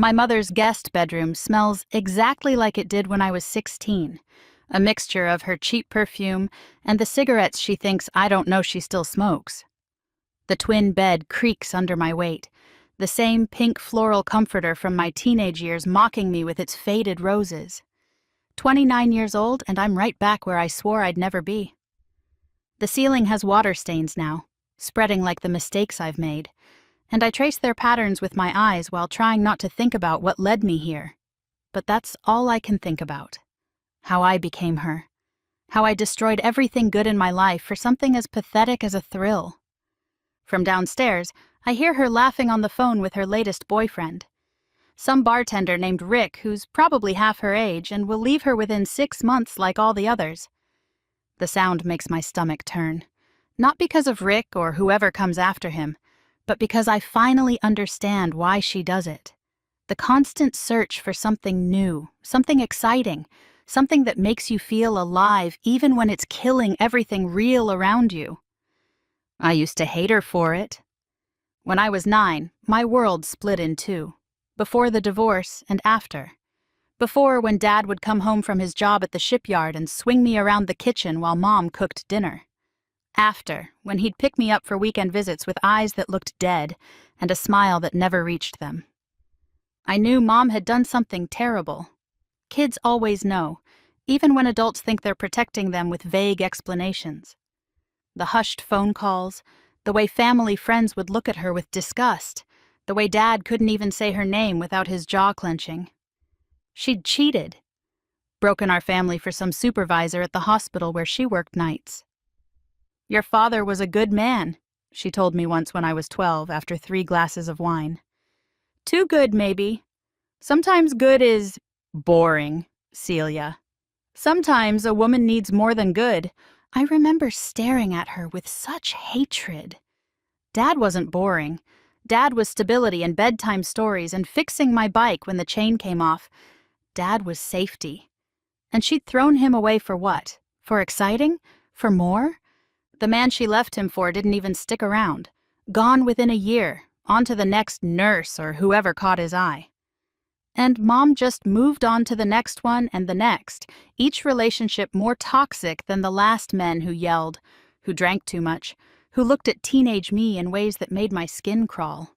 My mother's guest bedroom smells exactly like it did when I was 16, a mixture of her cheap perfume and the cigarettes she thinks I don't know she still smokes. The twin bed creaks under my weight, the same pink floral comforter from my teenage years mocking me with its faded roses. 29 years old, and I'm right back where I swore I'd never be. The ceiling has water stains now, spreading like the mistakes I've made, and I trace their patterns with my eyes while trying not to think about what led me here. But that's all I can think about. How I became her. How I destroyed everything good in my life for something as pathetic as a thrill. From downstairs, I hear her laughing on the phone with her latest boyfriend. Some bartender named Rick who's probably half her age and will leave her within 6 months like all the others. The sound makes my stomach turn. Not because of Rick or whoever comes after him, but because I finally understand why she does it. The constant search for something new, something exciting, something that makes you feel alive even when it's killing everything real around you. I used to hate her for it. When I was 9, my world split in two. Before the divorce and after. Before, when Dad would come home from his job at the shipyard and swing me around the kitchen while Mom cooked dinner. After, when he'd pick me up for weekend visits with eyes that looked dead and a smile that never reached them. I knew Mom had done something terrible. Kids always know, even when adults think they're protecting them with vague explanations. The hushed phone calls, the way family friends would look at her with disgust, the way Dad couldn't even say her name without his jaw clenching. She'd cheated. Broken our family for some supervisor at the hospital where she worked nights. "Your father was a good man," she told me once when I was 12 after 3 glasses of wine. "Too good, maybe. Sometimes good is boring, Celia. Sometimes a woman needs more than good." I remember staring at her with such hatred. Dad wasn't boring. Dad was stability and bedtime stories and fixing my bike when the chain came off. Dad was safety. And she'd thrown him away for what? For exciting? For more? The man she left him for didn't even stick around. Gone within a year, on to the next nurse or whoever caught his eye. And Mom just moved on to the next one and the next, each relationship more toxic than the last men who yelled, who drank too much, who looked at teenage me in ways that made my skin crawl.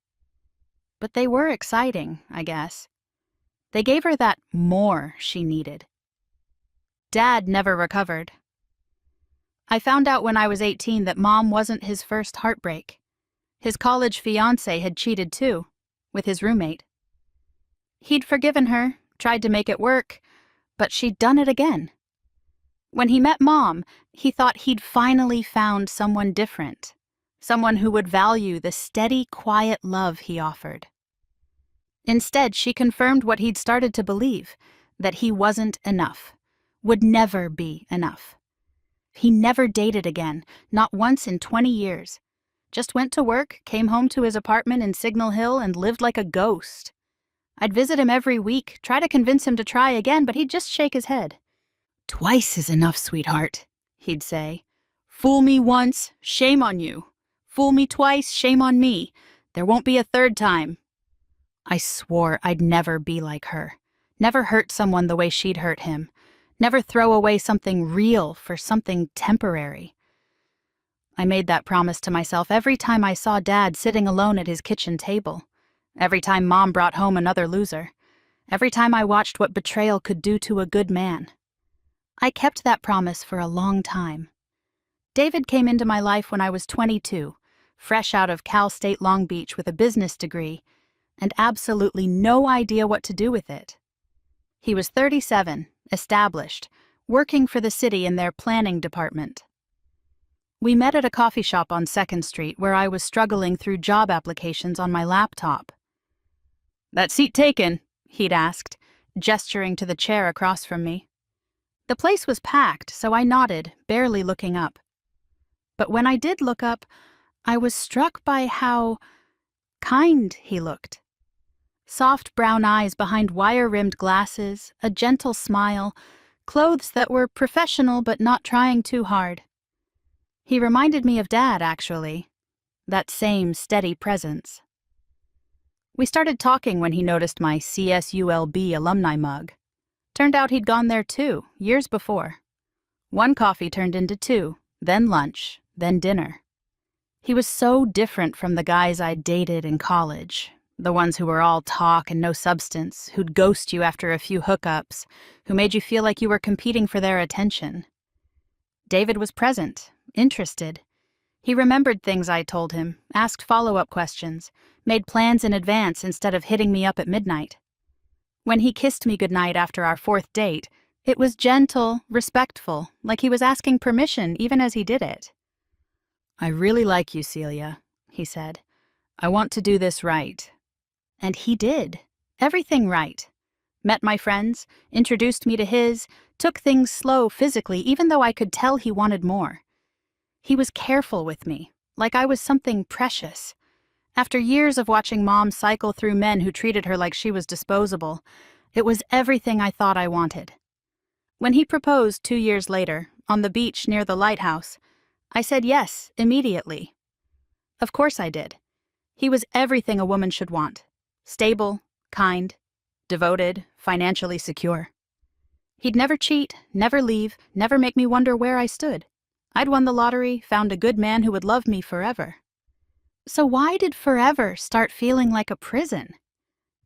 But they were exciting, I guess. They gave her that more she needed. Dad never recovered. I found out when I was 18 that Mom wasn't his first heartbreak. His college fiancé had cheated too, with his roommate. He'd forgiven her, tried to make it work, but she'd done it again. When he met Mom, he thought he'd finally found someone different, someone who would value the steady, quiet love he offered. Instead, she confirmed what he'd started to believe, that he wasn't enough, would never be enough. He never dated again, not once in 20 years. Just went to work, came home to his apartment in Signal Hill, and lived like a ghost. I'd visit him every week, try to convince him to try again, but he'd just shake his head. "Twice is enough, sweetheart," he'd say. "Fool me once, shame on you. Fool me twice, shame on me. There won't be a third time." I swore I'd never be like her. Never hurt someone the way she'd hurt him. Never throw away something real for something temporary. I made that promise to myself every time I saw Dad sitting alone at his kitchen table. Every time Mom brought home another loser. Every time I watched what betrayal could do to a good man. I kept that promise for a long time. David came into my life when I was 22, fresh out of Cal State Long Beach with a business degree, and absolutely no idea what to do with it. He was 37, established, working for the city in their planning department. We met at a coffee shop on 2nd Street where I was struggling through job applications on my laptop. "That seat taken?" he'd asked, gesturing to the chair across from me. The place was packed, so I nodded, barely looking up. But when I did look up, I was struck by how kind he looked. Soft brown eyes behind wire-rimmed glasses, a gentle smile, clothes that were professional but not trying too hard. He reminded me of Dad, actually. That same steady presence. We started talking when he noticed my CSULB alumni mug. Turned out he'd gone there too, years before. One coffee turned into two, then lunch, then dinner. He was so different from the guys I'd dated in college, the ones who were all talk and no substance, who'd ghost you after a few hookups, who made you feel like you were competing for their attention. David was present, interested. He remembered things I told him, asked follow-up questions, made plans in advance instead of hitting me up at midnight. When he kissed me goodnight after our fourth date, it was gentle, respectful, like he was asking permission even as he did it. "I really like you, Celia," he said. "I want to do this right." And he did. Everything right. Met my friends, introduced me to his, took things slow physically even though I could tell he wanted more. He was careful with me, like I was something precious. After years of watching Mom cycle through men who treated her like she was disposable, it was everything I thought I wanted. When he proposed 2 years later, on the beach near the lighthouse, I said yes, immediately. Of course I did. He was everything a woman should want. Stable, kind, devoted, financially secure. He'd never cheat, never leave, never make me wonder where I stood. I'd won the lottery, found a good man who would love me forever. So why did forever start feeling like a prison?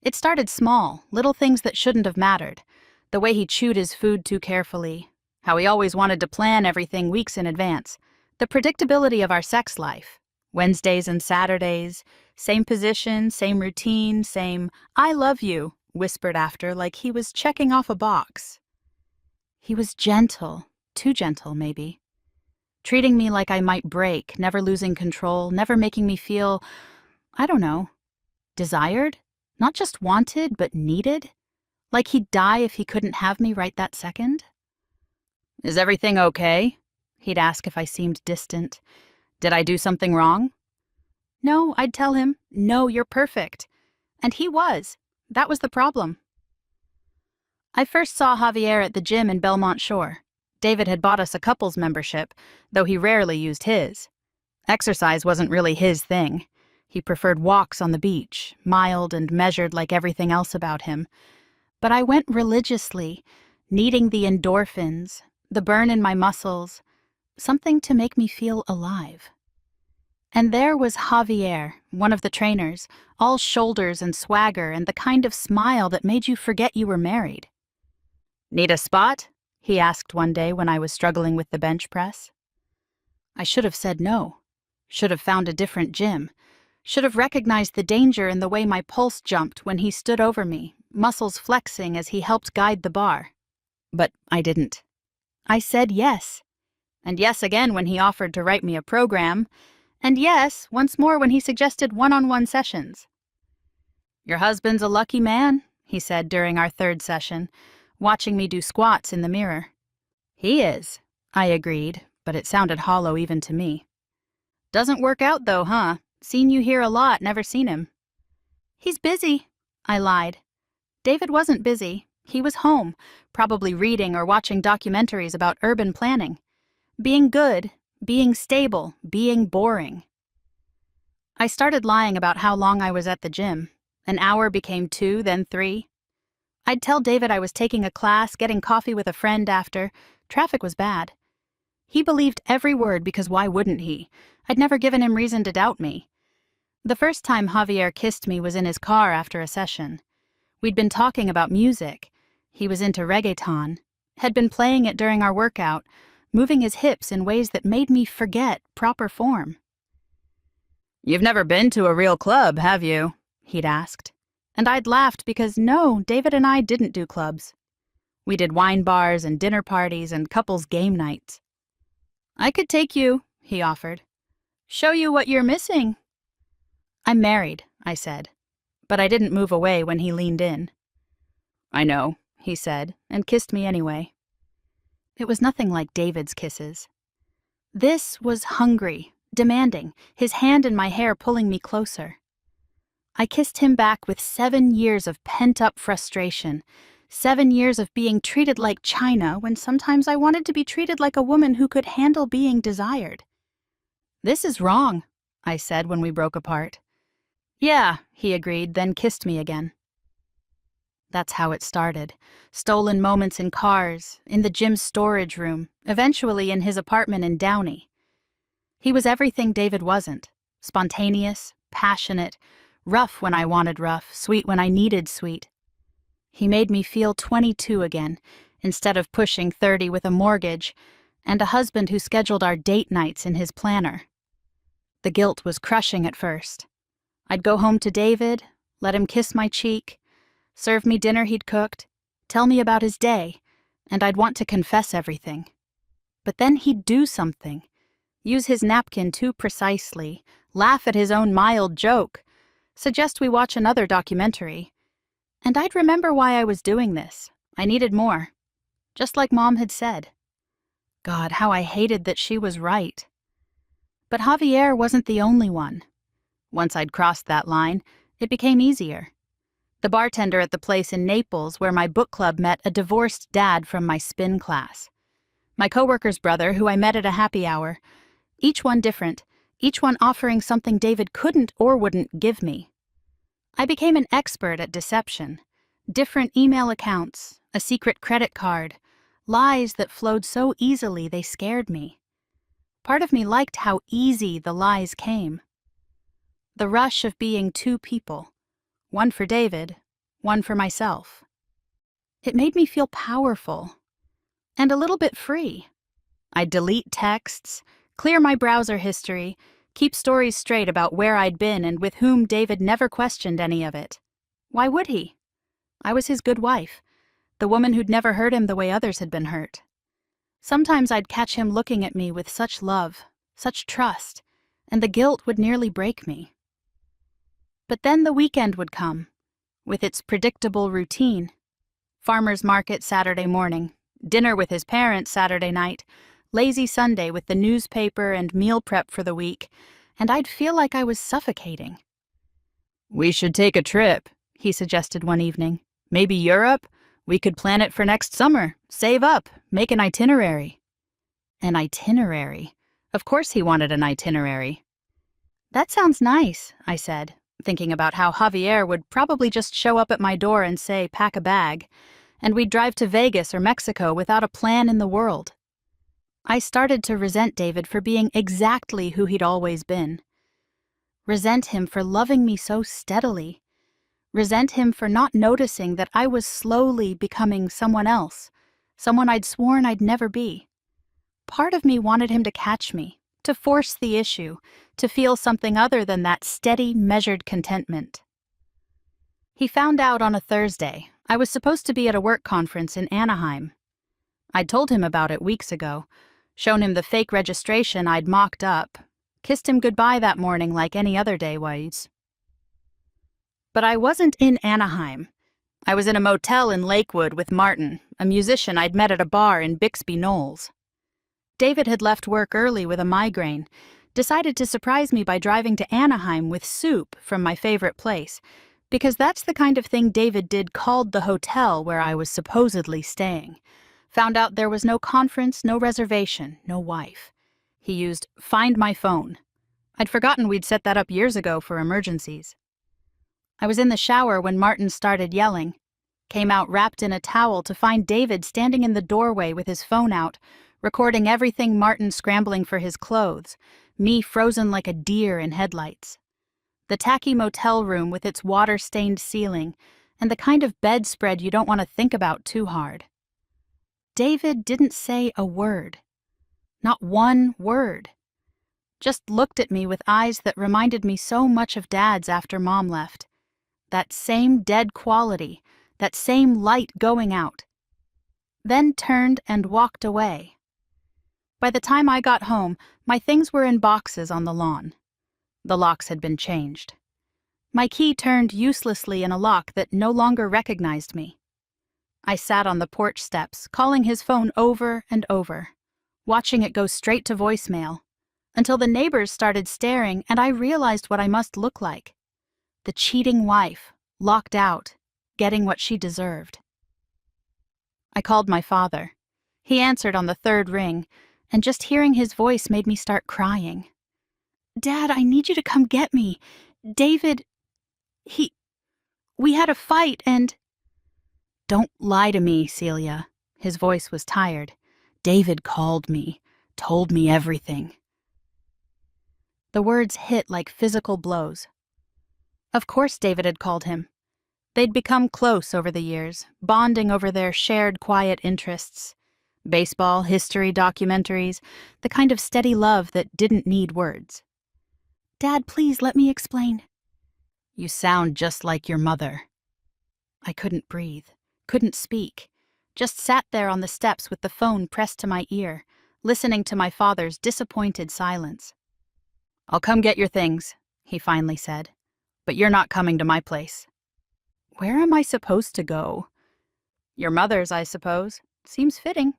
It started small, little things that shouldn't have mattered. The way he chewed his food too carefully, how he always wanted to plan everything weeks in advance, the predictability of our sex life. Wednesdays and Saturdays, same position, same routine, same "I love you" whispered after like he was checking off a box. He was gentle, too gentle maybe. Treating me like I might break, never losing control, never making me feel, I don't know, desired? Not just wanted, but needed? Like he'd die if he couldn't have me right that second? "Is everything okay?" He'd ask if I seemed distant. Did I do something wrong? No, I'd tell him, "No, you're perfect." And he was. That was the problem. I first saw Javier at the gym in Belmont Shore. David had bought us a couples membership, though he rarely used his. Exercise wasn't really his thing. He preferred walks on the beach, mild and measured like everything else about him. But I went religiously, needing the endorphins, the burn in my muscles, something to make me feel alive. And there was Javier, one of the trainers, all shoulders and swagger and the kind of smile that made you forget you were married. "Need a spot?" he asked one day when I was struggling with the bench press. I should have said no. Should have found a different gym. Should have recognized the danger in the way my pulse jumped when he stood over me, muscles flexing as he helped guide the bar. But I didn't. I said yes. And yes again when he offered to write me a program. And yes, once more when he suggested one-on-one sessions. "Your husband's a lucky man," he said during our third session, watching me do squats in the mirror. "He is," I agreed, but it sounded hollow even to me. "Doesn't work out though, huh? Seen you here a lot, never seen him." "He's busy," I lied. David wasn't busy. He was home, probably reading or watching documentaries about urban planning. Being good, being stable, being boring. I started lying about how long I was at the gym. An hour became 2, then 3. I'd tell David I was taking a class, getting coffee with a friend after. Traffic was bad. He believed every word because why wouldn't he? I'd never given him reason to doubt me. The first time Javier kissed me was in his car after a session. We'd been talking about music. He was into reggaeton, had been playing it during our workout, moving his hips in ways that made me forget proper form. "You've never been to a real club, have you?" he'd asked. And I'd laughed because no, David and I didn't do clubs. We did wine bars and dinner parties and couples game nights. "I could take you," he offered. "Show you what you're missing." "I'm married," I said, but I didn't move away when he leaned in. "I know," he said, and kissed me anyway. It was nothing like David's kisses. This was hungry, demanding, his hand in my hair pulling me closer. I kissed him back with 7 years of pent-up frustration, 7 years of being treated like China when sometimes I wanted to be treated like a woman who could handle being desired. "This is wrong," I said when we broke apart. Yeah, he agreed, then kissed me again. That's how it started. Stolen moments in cars, in the gym's storage room, eventually in his apartment in Downey. He was everything David wasn't. Spontaneous, passionate, rough when I wanted rough, sweet when I needed sweet. He made me feel 22 again, instead of pushing 30 with a mortgage, and a husband who scheduled our date nights in his planner. The guilt was crushing at first. I'd go home to David, let him kiss my cheek, serve me dinner he'd cooked, tell me about his day, and I'd want to confess everything. But then he'd do something, use his napkin too precisely, laugh at his own mild joke, suggest we watch another documentary. And I'd remember why I was doing this. I needed more. Just like Mom had said. God, how I hated that she was right. But Javier wasn't the only one. Once I'd crossed that line, it became easier. The bartender at the place in Naples where my book club met a divorced dad from my spin class. My coworker's brother, who I met at a happy hour. Each one different, each one offering something David couldn't or wouldn't give me. I became an expert at deception. Different email accounts, a secret credit card, lies that flowed so easily they scared me. Part of me liked how easy the lies came. The rush of being two people, one for David, one for myself. It made me feel powerful and a little bit free. I'd delete texts, clear my browser history, keep stories straight about where I'd been and with whom David never questioned any of it. Why would he? I was his good wife, the woman who'd never hurt him the way others had been hurt. Sometimes I'd catch him looking at me with such love, such trust, and the guilt would nearly break me. But then the weekend would come, with its predictable routine. Farmer's market Saturday morning, dinner with his parents Saturday night, lazy Sunday with the newspaper and meal prep for the week, and I'd feel like I was suffocating. "We should take a trip," he suggested one evening. "Maybe Europe? We could plan it for next summer. Save up, make an itinerary." An itinerary? Of course he wanted an itinerary. "That sounds nice," I said, thinking about how Javier would probably just show up at my door and say, "Pack a bag," and we'd drive to Vegas or Mexico without a plan in the world. I started to resent David for being exactly who he'd always been. Resent him for loving me so steadily. Resent him for not noticing that I was slowly becoming someone else, someone I'd sworn I'd never be. Part of me wanted him to catch me, to force the issue, to feel something other than that steady, measured contentment. He found out on a Thursday. I was supposed to be at a work conference in Anaheim. I'd told him about it weeks ago, shown him the fake registration I'd mocked up, kissed him goodbye that morning like any other day was. But I wasn't in Anaheim. I was in a motel in Lakewood with Martin, a musician I'd met at a bar in Bixby Knolls. David had left work early with a migraine, decided to surprise me by driving to Anaheim with soup from my favorite place, because that's the kind of thing David did called the hotel where I was supposedly staying. Found out there was no conference, no reservation, no wife. He used "Find My Phone." I'd forgotten we'd set that up years ago for emergencies. I was in the shower when Martin started yelling. Came out wrapped in a towel to find David standing in the doorway with his phone out, recording everything, Martin scrambling for his clothes, me frozen like a deer in headlights. The tacky motel room with its water-stained ceiling, and the kind of bedspread you don't want to think about too hard. David didn't say a word. Not one word. Just looked at me with eyes that reminded me so much of Dad's after Mom left. That same dead quality, that same light going out. Then turned and walked away. By the time I got home, my things were in boxes on the lawn. The locks had been changed. My key turned uselessly in a lock that no longer recognized me. I sat on the porch steps, calling his phone over and over, watching it go straight to voicemail, until the neighbors started staring and I realized what I must look like. The cheating wife, locked out, getting what she deserved. I called my father. He answered on the third ring, and just hearing his voice made me start crying. "Dad, I need you to come get me. David..." He. We had a fight and. Don't lie to me, Celia. His voice was tired. David called me, told me everything. The words hit like physical blows. Of course David had called him. They'd become close over the years, bonding over their shared quiet interests. Baseball, history, documentaries, the kind of steady love that didn't need words. Dad, please let me explain. You sound just like your mother. I couldn't breathe, couldn't speak, just sat there on the steps with the phone pressed to my ear, listening to my father's disappointed silence. I'll come get your things, he finally said, but you're not coming to my place. Where am I supposed to go? Your mother's, I suppose. Seems fitting.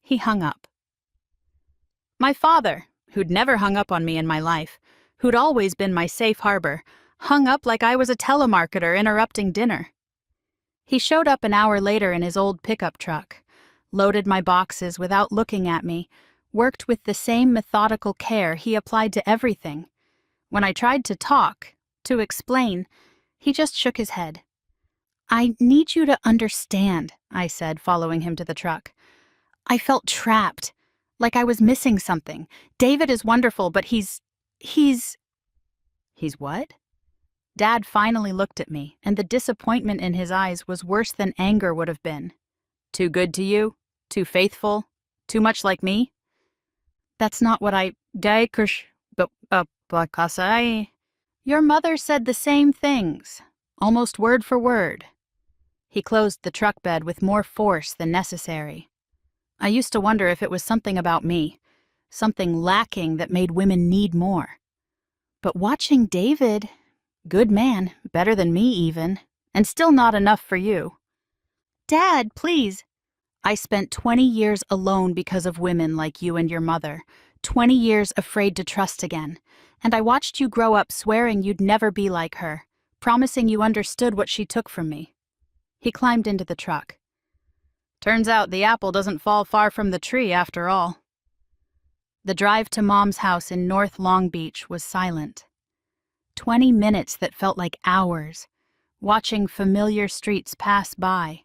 He hung up. My father, who'd never hung up on me in my life, who'd always been my safe harbor, hung up like I was a telemarketer interrupting dinner. He showed up an hour later in his old pickup truck, loaded my boxes without looking at me, worked with the same methodical care he applied to everything. When I tried to talk, to explain, he just shook his head. I need you to understand, I said, following him to the truck. I felt trapped, like I was missing something. David is wonderful, but he's... He's what? Dad finally looked at me, and the disappointment in his eyes was worse than anger would have been. Too good to you? Too faithful? Too much like me? That's not what I... Your mother said the same things, almost word for word. He closed the truck bed with more force than necessary. I used to wonder if it was something about me, something lacking that made women need more. But watching David, good man, better than me even, and still not enough for you. Dad, please. I spent 20 years alone because of women like you and your mother, 20 years afraid to trust again, and I watched you grow up swearing you'd never be like her, promising you understood what she took from me. He climbed into the truck. Turns out the apple doesn't fall far from the tree after all. The drive to Mom's house in North Long Beach was silent. 20 minutes that felt like hours, watching familiar streets pass by,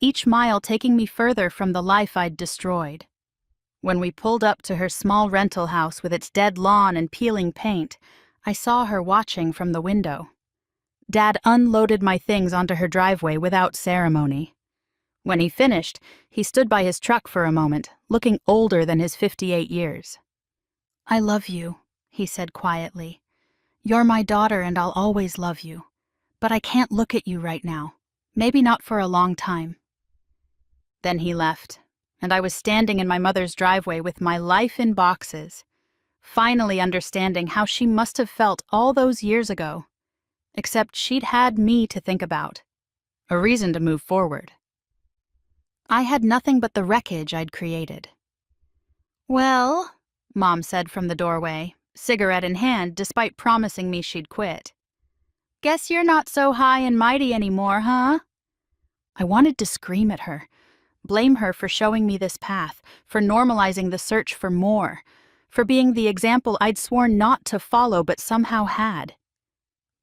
each mile taking me further from the life I'd destroyed. When we pulled up to her small rental house with its dead lawn and peeling paint, I saw her watching from the window. Dad unloaded my things onto her driveway without ceremony. When he finished, he stood by his truck for a moment, looking older than his 58 years. I love you, he said quietly. You're my daughter and I'll always love you. But I can't look at you right now. Maybe not for a long time. Then he left, and I was standing in my mother's driveway with my life in boxes, finally understanding how she must have felt all those years ago. Except she'd had me to think about, a reason to move forward. I had nothing but the wreckage I'd created. Well, Mom said from the doorway, cigarette in hand despite promising me she'd quit. Guess you're not so high and mighty anymore, huh? I wanted to scream at her, blame her for showing me this path, for normalizing the search for more, for being the example I'd sworn not to follow but somehow had.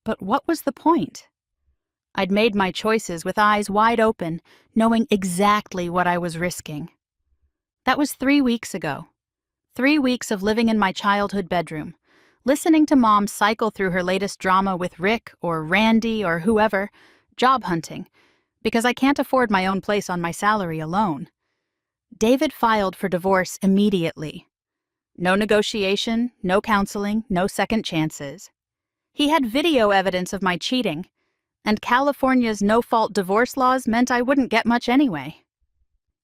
But what was the point? I'd made my choices with eyes wide open, knowing exactly what I was risking. That was 3 weeks ago. 3 weeks of living in my childhood bedroom, listening to Mom cycle through her latest drama with Rick or Randy or whoever, job hunting, because I can't afford my own place on my salary alone. David filed for divorce immediately. No negotiation, no counseling, no second chances. He had video evidence of my cheating, and California's no-fault divorce laws meant I wouldn't get much anyway.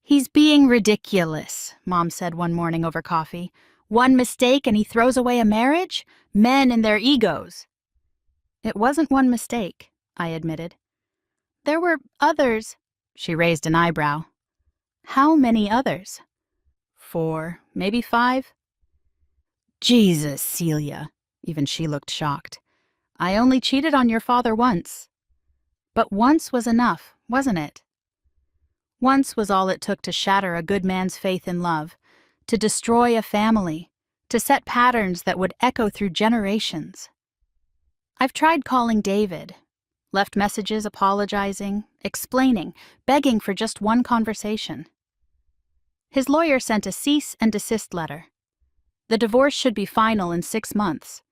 He's being ridiculous, Mom said one morning over coffee. One mistake and he throws away a marriage? Men and their egos. It wasn't one mistake, I admitted. There were others. She raised an eyebrow. How many others? 4, maybe 5? Jesus, Celia. Even she looked shocked. I only cheated on your father once. But once was enough, wasn't it? Once was all it took to shatter a good man's faith in love, to destroy a family, to set patterns that would echo through generations. I've tried calling David, left messages apologizing, explaining, begging for just one conversation. His lawyer sent a cease and desist letter. The divorce should be final in 6 months.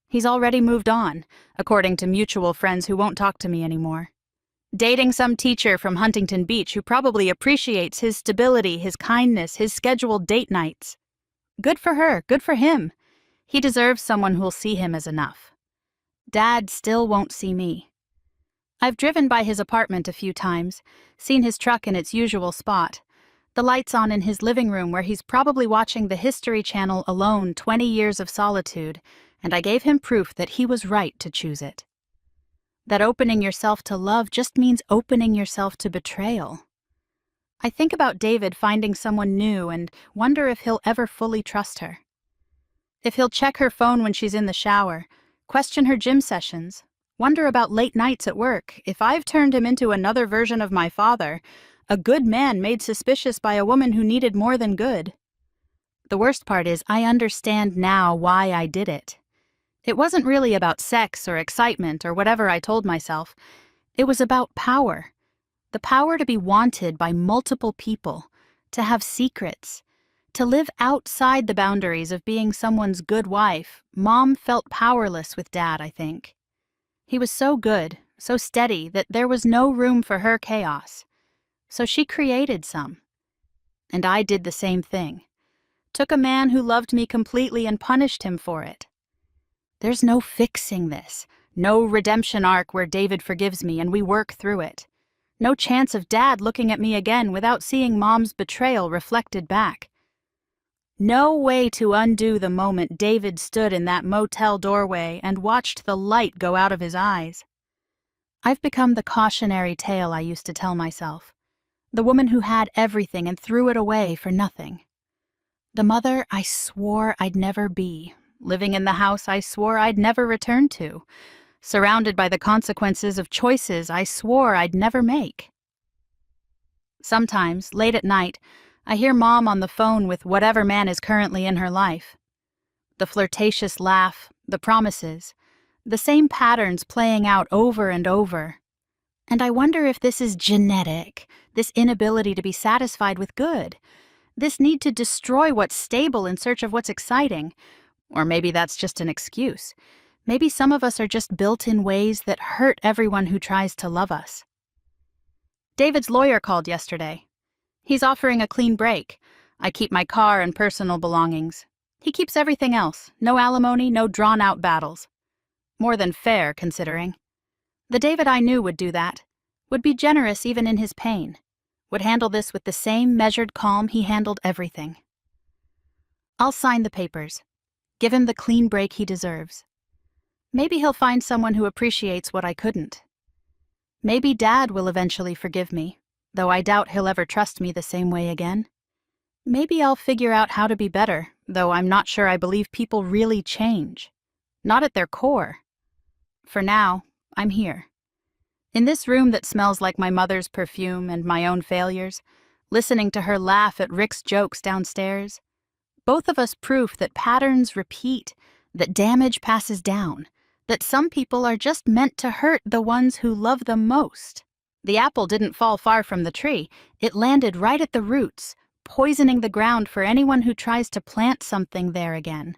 He's already moved on, according to mutual friends who won't talk to me anymore. Dating some teacher from Huntington Beach who probably appreciates his stability, his kindness, his scheduled date nights. Good for her, good for him. He deserves someone who'll see him as enough. Dad still won't see me. I've driven by his apartment a few times, seen his truck in its usual spot, the lights on in his living room where he's probably watching the History Channel alone, 20 years of solitude, and I gave him proof that he was right to choose it. That opening yourself to love just means opening yourself to betrayal. I think about David finding someone new and wonder if he'll ever fully trust her. If he'll check her phone when she's in the shower, question her gym sessions, wonder about late nights at work, if I've turned him into another version of my father, a good man made suspicious by a woman who needed more than good. The worst part is I understand now why I did it. It wasn't really about sex or excitement or whatever I told myself. It was about power. The power to be wanted by multiple people, to have secrets, to live outside the boundaries of being someone's good wife. Mom felt powerless with Dad, I think. He was so good, so steady, that there was no room for her chaos. So she created some. And I did the same thing. Took a man who loved me completely and punished him for it. There's no fixing this. No redemption arc where David forgives me and we work through it. No chance of Dad looking at me again without seeing Mom's betrayal reflected back. No way to undo the moment David stood in that motel doorway and watched the light go out of his eyes. I've become the cautionary tale I used to tell myself. The woman who had everything and threw it away for nothing. The mother I swore I'd never be, living in the house I swore I'd never return to, surrounded by the consequences of choices I swore I'd never make. Sometimes, late at night, I hear Mom on the phone with whatever man is currently in her life. The flirtatious laugh, the promises, the same patterns playing out over and over. And I wonder if this is genetic, this inability to be satisfied with good, this need to destroy what's stable in search of what's exciting. Or maybe that's just an excuse. Maybe some of us are just built in ways that hurt everyone who tries to love us. David's lawyer called yesterday. He's offering a clean break. I keep my car and personal belongings. He keeps everything else. No alimony, no drawn-out battles. More than fair, considering. The David I knew would do that. Would be generous even in his pain. Would handle this with the same measured calm he handled everything. I'll sign the papers. Give him the clean break he deserves. Maybe he'll find someone who appreciates what I couldn't. Maybe Dad will eventually forgive me, though I doubt he'll ever trust me the same way again. Maybe I'll figure out how to be better, though I'm not sure I believe people really change. Not at their core. For now, I'm here. In this room that smells like my mother's perfume and my own failures, listening to her laugh at Rick's jokes downstairs. Both of us proof that patterns repeat, that damage passes down, that some people are just meant to hurt the ones who love them most. The apple didn't fall far from the tree. It landed right at the roots, poisoning the ground for anyone who tries to plant something there again.